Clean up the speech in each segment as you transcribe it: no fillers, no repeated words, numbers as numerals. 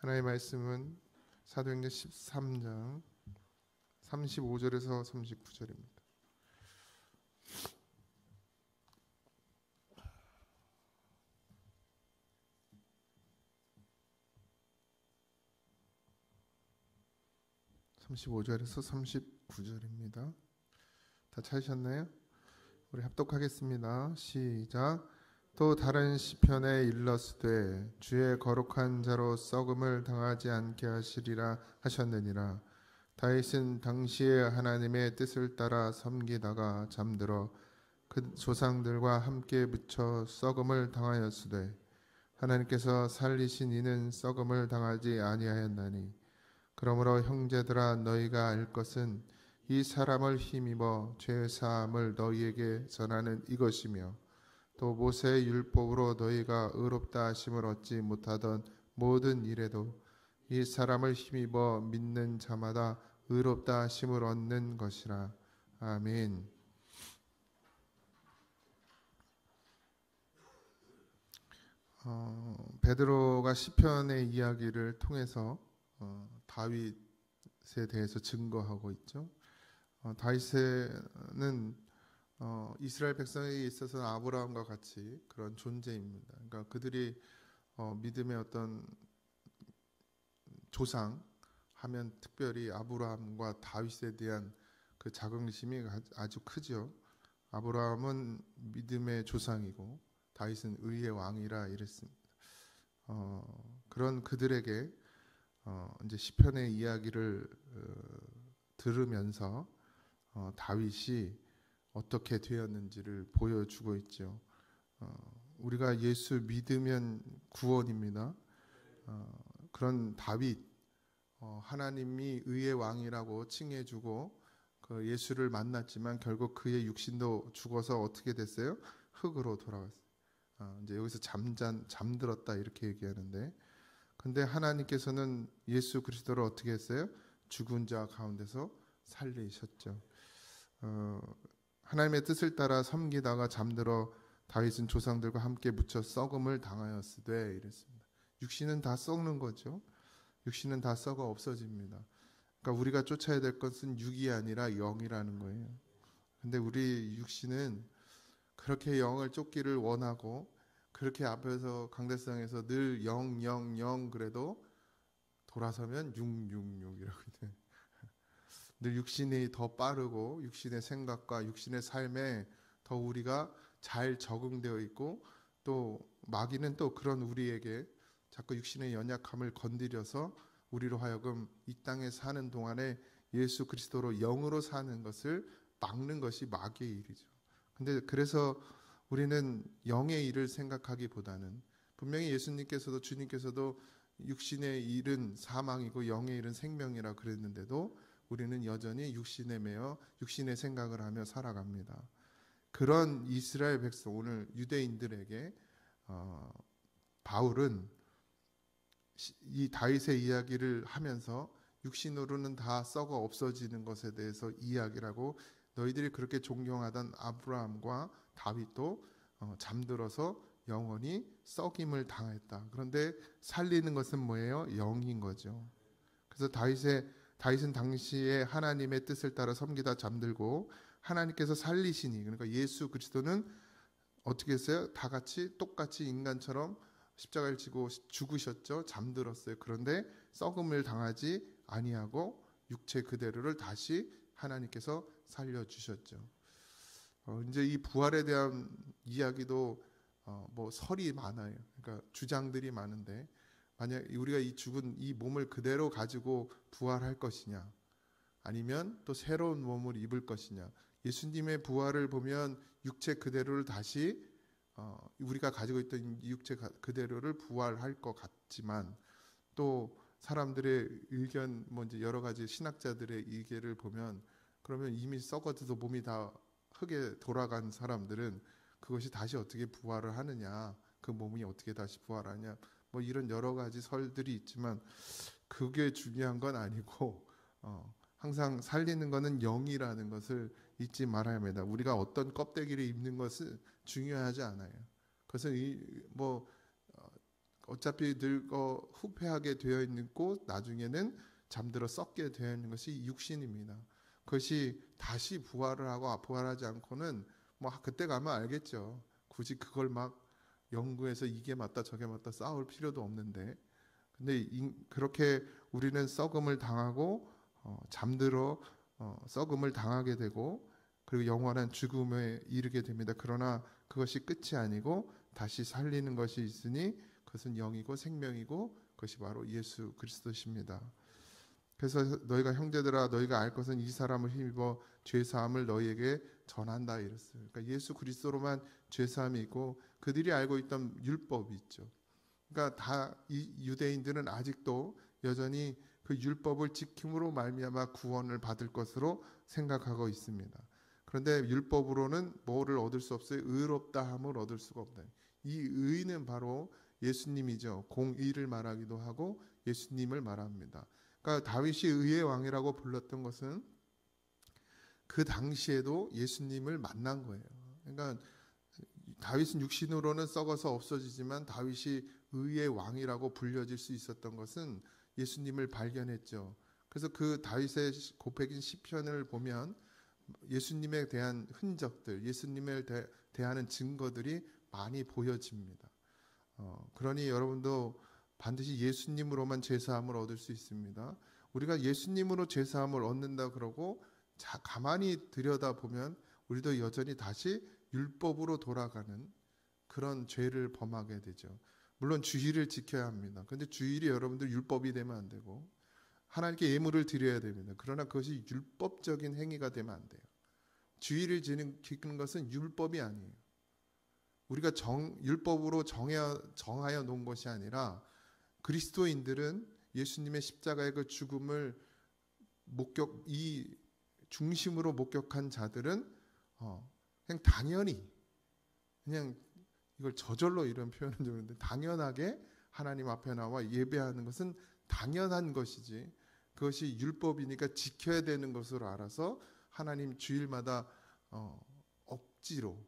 하나님의 말씀은 사도행전 13장 35절에서 39절입니다. (35절에서 39절입니다) 다 찾으셨나요? 우리 합독하겠습니다. 시작. 또 다른 시편에 일렀으되 주의 거룩한 자로 썩음을 당하지 않게 하시리라 하셨느니라. 다윗은 당시에 하나님의 뜻을 따라 섬기다가 잠들어 그 조상들과 함께 묻혀 썩음을 당하였으되 하나님께서 살리신 이는 썩음을 당하지 아니하였나니. 그러므로 형제들아, 너희가 알 것은 이 사람을 힘입어 죄 사함을 너희에게 전하는 이것이며, 또 모세의 율법으로 너희가 의롭다 하심을 얻지 못하던 모든 일에도 이 사람을 힘입어 믿는 자마다 의롭다 하심을 얻는 것이라. 아멘. 베드로가 시편의 이야기를 통해서 다윗에 대해서 증거하고 있죠. 다윗은 이스라엘 백성에게 있어서는 아브라함과 같이 그런 존재입니다. 그러니까 그들이 믿음의 어떤 조상 하면 특별히 아브라함과 다윗에 대한 그 자긍심이 아주 크죠. 아브라함은 믿음의 조상이고 다윗은 의의 왕이라 이랬습니다. 그런 그들에게 이제 시편의 이야기를 들으면서 다윗이 어떻게 되었는지를 보여주고 있죠. 우리가 예수 믿으면 구원입니다. 그런 다윗, 하나님이 의의 왕이라고 칭해주고 그 예수를 만났지만 결국 그의 육신도 죽어서 어떻게 됐어요? 흙으로 돌아갔어요. 이제 여기서 잠들었다 이렇게 얘기하는데, 근데 하나님께서는 예수 그리스도를 어떻게 했어요? 죽은 자 가운데서 살리셨죠. 하나님의 뜻을 따라 섬기다가 잠들어 다윗은 조상들과 함께 묻혀 썩음을 당하였으되 이랬습니다. 육신은 다 썩는 거죠. 육신은 다 썩어 없어집니다. 그러니까 우리가 쫓아야 될 것은 육이 아니라 영이라는 거예요. 근데 우리 육신은 그렇게 영을 쫓기를 원하고 그렇게 앞에서 강대상에서 늘 영, 영, 영 그래도 돌아서면 666이라고 돼. 늘 육신이 더 빠르고 육신의 생각과 육신의 삶에 더 우리가 잘 적응되어 있고, 또 마귀는 또 그런 우리에게 자꾸 육신의 연약함을 건드려서 우리로 하여금 이 땅에 사는 동안에 예수 그리스도로 영으로 사는 것을 막는 것이 마귀의 일이죠. 근데 그래서 우리는 영의 일을 생각하기보다는, 분명히 예수님께서도 주님께서도 육신의 일은 사망이고 영의 일은 생명이라 그랬는데도 우리는 여전히 육신에 매여 육신의 생각을 하며 살아갑니다. 그런 이스라엘 백성, 오늘 유대인들에게 바울은 이 다윗의 이야기를 하면서 육신으로는 다 썩어 없어지는 것에 대해서 이야기를 하고, 너희들이 그렇게 존경하던 아브라함과 다윗도 잠들어서 영원히 썩임을 당했다. 그런데 살리는 것은 뭐예요? 영인 거죠. 그래서 다윗은 당시에 하나님의 뜻을 따라 섬기다 잠들고 하나님께서 살리시니, 그러니까 예수 그리스도는 어떻게 했어요? 다 같이 똑같이 인간처럼 십자가를 지고 죽으셨죠. 잠들었어요. 그런데 썩음을 당하지 아니하고 육체 그대로를 다시 하나님께서 살려주셨죠. 이제 이 부활에 대한 이야기도 뭐 설이 많아요. 그러니까 주장들이 많은데, 만약 우리가 이 죽은 이 몸을 그대로 가지고 부활할 것이냐, 아니면 또 새로운 몸을 입을 것이냐. 예수님의 부활을 보면 육체 그대로를 다시 우리가 가지고 있던 육체 그대로를 부활할 것 같지만, 또 사람들의 의견, 뭐 이제 여러 가지 신학자들의 의견을 보면, 그러면 이미 썩어져서 몸이 다 흙에 돌아간 사람들은 그것이 다시 어떻게 부활을 하느냐, 그 몸이 어떻게 다시 부활하냐, 뭐 이런 여러 가지 설들이 있지만 그게 중요한 건 아니고, 항상 살리는 것은 영이라는 것을 잊지 말아야 합니다. 우리가 어떤 껍데기를 입는 것은 중요하지 않아요. 그것은 어차피 늙어 후패하게 되어 있고 나중에는 잠들어 썩게 되어 있는 것이 육신입니다. 그것이 다시 부활을 하고 부활하지 않고는 뭐 그때 가면 알겠죠. 굳이 그걸 막 연구해서 이게 맞다 저게 맞다 싸울 필요도 없는데, 근데 그렇게 우리는 썩음을 당하고 잠들어 썩음을 당하게 되고 그리고 영원한 죽음에 이르게 됩니다. 그러나 그것이 끝이 아니고 다시 살리는 것이 있으니 그것은 영이고 생명이고 그것이 바로 예수 그리스도십니다. 그래서 너희가 형제들아 너희가 알 것은 이 사람을 힘입어 죄 사함을 너희에게 전한다 이랬어요. 그러니까 예수 그리스도로만 죄 사함이 있고 그들이 알고 있던 율법이 있죠. 그러니까 다 이 유대인들은 아직도 여전히 그 율법을 지킴으로 말미암아 구원을 받을 것으로 생각하고 있습니다. 그런데 율법으로는 뭐를 얻을 수 없어요? 의롭다함을 얻을 수가 없다. 이 의는 바로 예수님이죠. 공의를 말하기도 하고 예수님을 말합니다. 그러니까 다윗이 의의 왕이라고 불렀던 것은 그 당시에도 예수님을 만난 거예요. 그러니까 다윗은 육신으로는 썩어서 없어지지만 다윗이 의의 왕이라고 불려질 수 있었던 것은 예수님을 발견했죠. 그래서 그 다윗의 고백인 시편을 보면 예수님에 대한 흔적들, 예수님을 대하는 증거들이 많이 보여집니다. 그러니 여러분도 반드시 예수님으로만 죄사함을 얻을 수 있습니다. 우리가 예수님으로 죄사함을 얻는다 그러고 가만히 들여다보면 우리도 여전히 다시 율법으로 돌아가는 그런 죄를 범하게 되죠. 물론 주일을 지켜야 합니다. 그런데 주일이 여러분들 율법이 되면 안 되고 하나님께 예물을 드려야 됩니다. 그러나 그것이 율법적인 행위가 되면 안 돼요. 주일을 지키는 것은 율법이 아니에요. 우리가 율법으로 정하여 놓은 것이 아니라 그리스도인들은 예수님의 십자가의 그 죽음을 이 중심으로 목격한 자들은 그냥 당연히 그냥 이걸 저절로 이런 표현은 좀 있는데 당연하게 하나님 앞에 나와 예배하는 것은 당연한 것이지 그것이 율법이니까 지켜야 되는 것으로 알아서 하나님 주일마다 억지로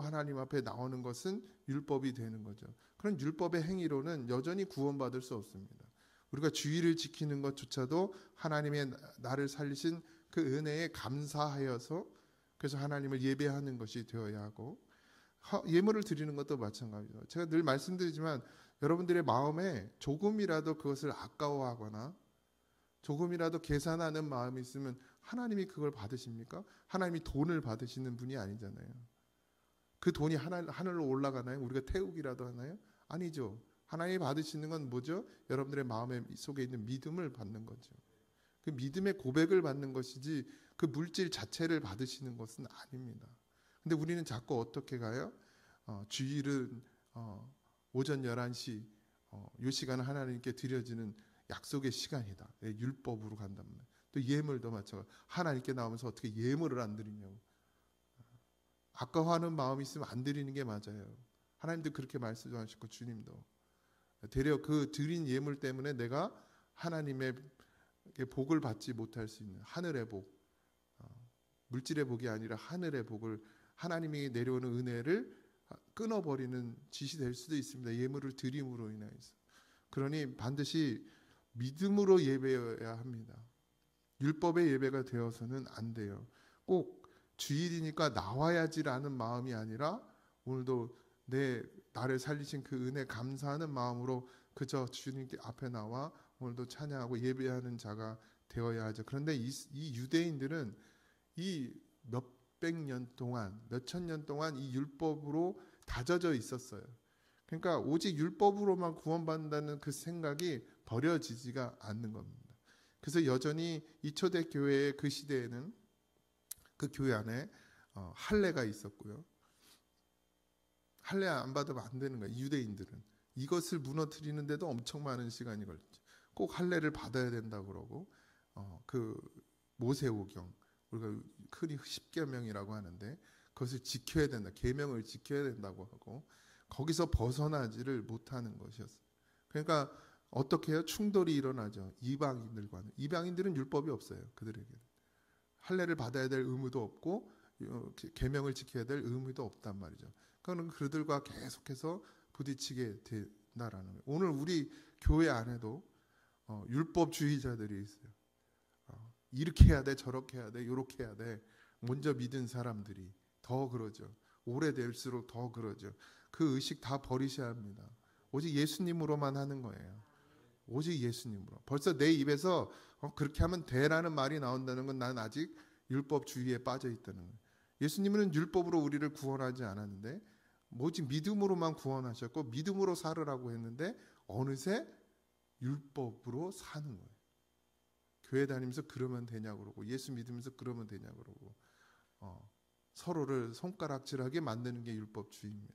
하나님 앞에 나오는 것은 율법이 되는 거죠. 그런 율법의 행위로는 여전히 구원받을 수 없습니다. 우리가 주일을 지키는 것조차도 하나님의 나를 살리신 그 은혜에 감사하여서 그래서 하나님을 예배하는 것이 되어야 하고 예물을 드리는 것도 마찬가지죠. 제가 늘 말씀드리지만 여러분들의 마음에 조금이라도 그것을 아까워하거나 조금이라도 계산하는 마음이 있으면 하나님이 그걸 받으십니까? 하나님이 돈을 받으시는 분이 아니잖아요. 그 돈이 하늘로 올라가나요? 우리가 태우기라도 하나요? 아니죠. 하나님이 받으시는 건 뭐죠? 여러분들의 마음 속에 있는 믿음을 받는 거죠. 그 믿음의 고백을 받는 것이지 그 물질 자체를 받으시는 것은 아닙니다. 근데 우리는 자꾸 어떻게 가요? 주일은 오전 11시 이 시간은 하나님께 드려지는 약속의 시간이다. 율법으로 간단 말이에요. 또 예물도 마찬가지로 하나님께 나오면서 어떻게 예물을 안 드리냐고. 아까워하는 마음이 있으면 안 드리는 게 맞아요. 하나님도 그렇게 말씀하셨고 주님도. 되려 그 드린 예물 때문에 내가 하나님의 복을 받지 못할 수 있는 하늘의 복, 물질의 복이 아니라 하늘의 복을 하나님이 내려오는 은혜를 끊어버리는 짓이 될 수도 있습니다. 예물을 드림으로 인해서. 그러니 반드시 믿음으로 예배해야 합니다. 율법의 예배가 되어서는 안 돼요. 꼭 주일이니까 나와야지라는 마음이 아니라 오늘도 나를 살리신 그 은혜 감사하는 마음으로 그저 주님께 앞에 나와 오늘도 찬양하고 예배하는 자가 되어야 하죠. 그런데 이 유대인들은 이 몇백 년 동안, 몇천 년 동안 이 율법으로 다져져 있었어요. 그러니까 오직 율법으로만 구원받는다는 그 생각이 버려지지가 않는 겁니다. 그래서 여전히 이 초대교회의 그 시대에는 그 교회 안에 할례가 있었고요. 할례 안 받으면 안 되는 거예요. 유대인들은. 이것을 무너뜨리는데도 엄청 많은 시간이 걸렸죠. 꼭 할례를 받아야 된다고 그러고 그 모세오경 우리가 흔히 십계명이라고 하는데 그것을 지켜야 된다. 계명을 지켜야 된다고 하고 거기서 벗어나지를 못하는 것이었어요. 그러니까 어떻게 해요? 충돌이 일어나죠. 이방인들과는. 이방인들은 율법이 없어요. 그들에게. 할례를 받아야 될 의무도 없고 계명을 지켜야 될 의무도 없단 말이죠. 그러니까 그들과 계속해서 부딪히게 된다라는 거예요. 오늘 우리 교회 안에도 율법주의자들이 있어요. 이렇게 해야 돼, 저렇게 해야 돼, 이렇게 해야 돼. 먼저 믿은 사람들이 더 그러죠. 오래될수록 더 그러죠. 그 의식 다 버리셔야 합니다. 오직 예수님으로만 하는 거예요. 오직 예수님으로. 벌써 내 입에서 그렇게 하면 돼라는 말이 나온다는 건 난 아직 율법주의에 빠져 있다는 거예요. 예수님은 율법으로 우리를 구원하지 않았는데 오직 믿음으로만 구원하셨고 믿음으로 살으라고 했는데 어느새 율법으로 사는 거예요. 교회 다니면서 그러면 되냐고 그러고 예수 믿으면서 그러면 되냐고 그러고 서로를 손가락질하게 만드는 게 율법주의입니다.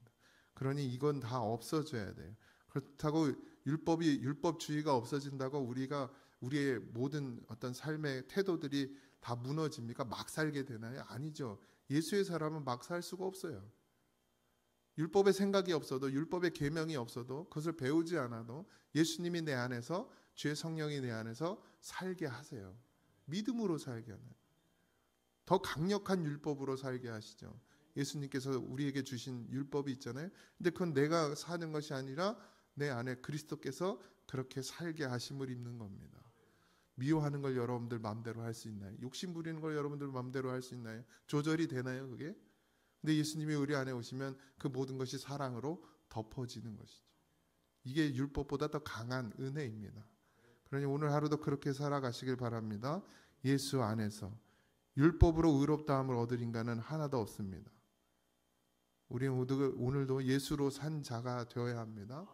그러니 이건 다 없어져야 돼요. 그렇다고 율법주의가 없어진다고 우리의 모든 어떤 삶의 태도들이 다 무너집니까? 막 살게 되나요? 아니죠. 예수의 사람은 막 살 수가 없어요. 율법의 생각이 없어도 율법의 계명이 없어도 그것을 배우지 않아도 예수님이 내 안에서 주의 성령이 내 안에서 살게 하세요. 믿음으로 살게 하는 더 강력한 율법으로 살게 하시죠. 예수님께서 우리에게 주신 율법이 있잖아요. 근데 그건 내가 사는 것이 아니라 내 안에 그리스도께서 그렇게 살게 하심을 입는 겁니다. 미워하는 걸 여러분들 마음대로 할 수 있나요? 욕심 부리는 걸 여러분들 마음대로 할 수 있나요? 조절이 되나요, 그게? 근데 예수님이 우리 안에 오시면 그 모든 것이 사랑으로 덮어지는 것이죠. 이게 율법보다 더 강한 은혜입니다. 그러니 오늘 하루도 그렇게 살아가시길 바랍니다. 예수 안에서 율법으로 의롭다함을 얻을 인간은 하나도 없습니다. 우리는 오늘도 예수로 산 자가 되어야 합니다.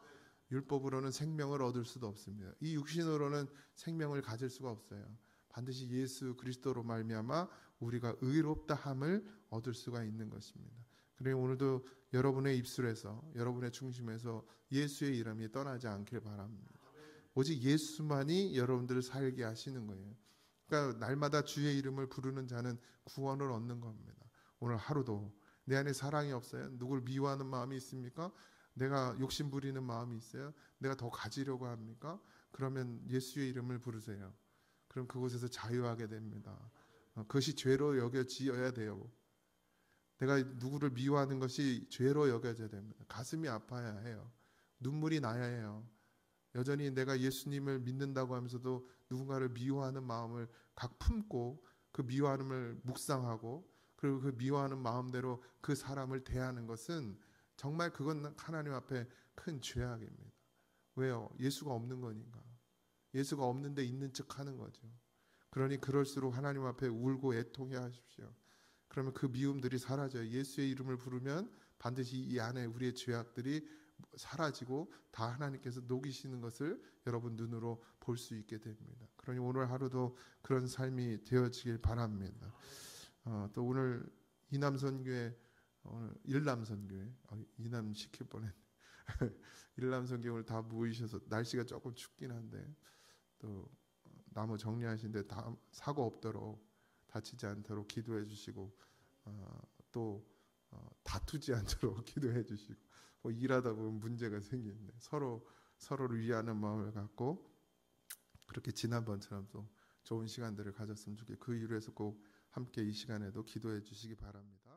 율법으로는 생명을 얻을 수도 없습니다. 이 육신으로는 생명을 가질 수가 없어요. 반드시 예수 그리스도로 말미암아 우리가 의롭다함을 얻을 수가 있는 것입니다. 그러니 오늘도 여러분의 입술에서 여러분의 중심에서 예수의 이름이 떠나지 않길 바랍니다. 오직 예수만이 여러분들을 살게 하시는 거예요. 그러니까 날마다 주의 이름을 부르는 자는 구원을 얻는 겁니다. 오늘 하루도 내 안에 사랑이 없어요? 누굴 미워하는 마음이 있습니까? 내가 욕심 부리는 마음이 있어요? 내가 더 가지려고 합니까? 그러면 예수의 이름을 부르세요. 그럼 그곳에서 자유하게 됩니다. 그것이 죄로 여겨지어야 돼요. 내가 누구를 미워하는 것이 죄로 여겨져야 됩니다. 가슴이 아파야 해요. 눈물이 나야 해요. 여전히 내가 예수님을 믿는다고 하면서도 누군가를 미워하는 마음을 각 품고 그 미워함을 묵상하고 그리고 그 미워하는 마음대로 그 사람을 대하는 것은 정말 그건 하나님 앞에 큰 죄악입니다. 왜요? 예수가 없는 거니까. 예수가 없는데 있는 척 하는 거죠. 그러니 그럴수록 하나님 앞에 울고 애통해 하십시오. 그러면 그 미움들이 사라져요. 예수의 이름을 부르면 반드시 이 안에 우리의 죄악들이 사라지고 다 하나님께서 녹이시는 것을 여러분 눈으로 볼 수 있게 됩니다. 그러니 오늘 하루도 그런 삶이 되어지길 바랍니다. 또 오늘 이남선교회 오늘 일남선교회 이남 시킬 뻔했네. 일남선교회 오늘 다 모이셔서 날씨가 조금 춥긴 한데 또 나무 정리하시는데 다 사고 없도록 다치지 않도록 기도해 주시고 또 다투지 않도록 기도해 주시고 일하다 보면 문제가 생기는데 서로를 위하는 마음을 갖고 그렇게 지난번처럼 또 좋은 시간들을 가졌으면 좋겠고 그 이유에서 꼭 함께 이 시간에도 기도해 주시기 바랍니다.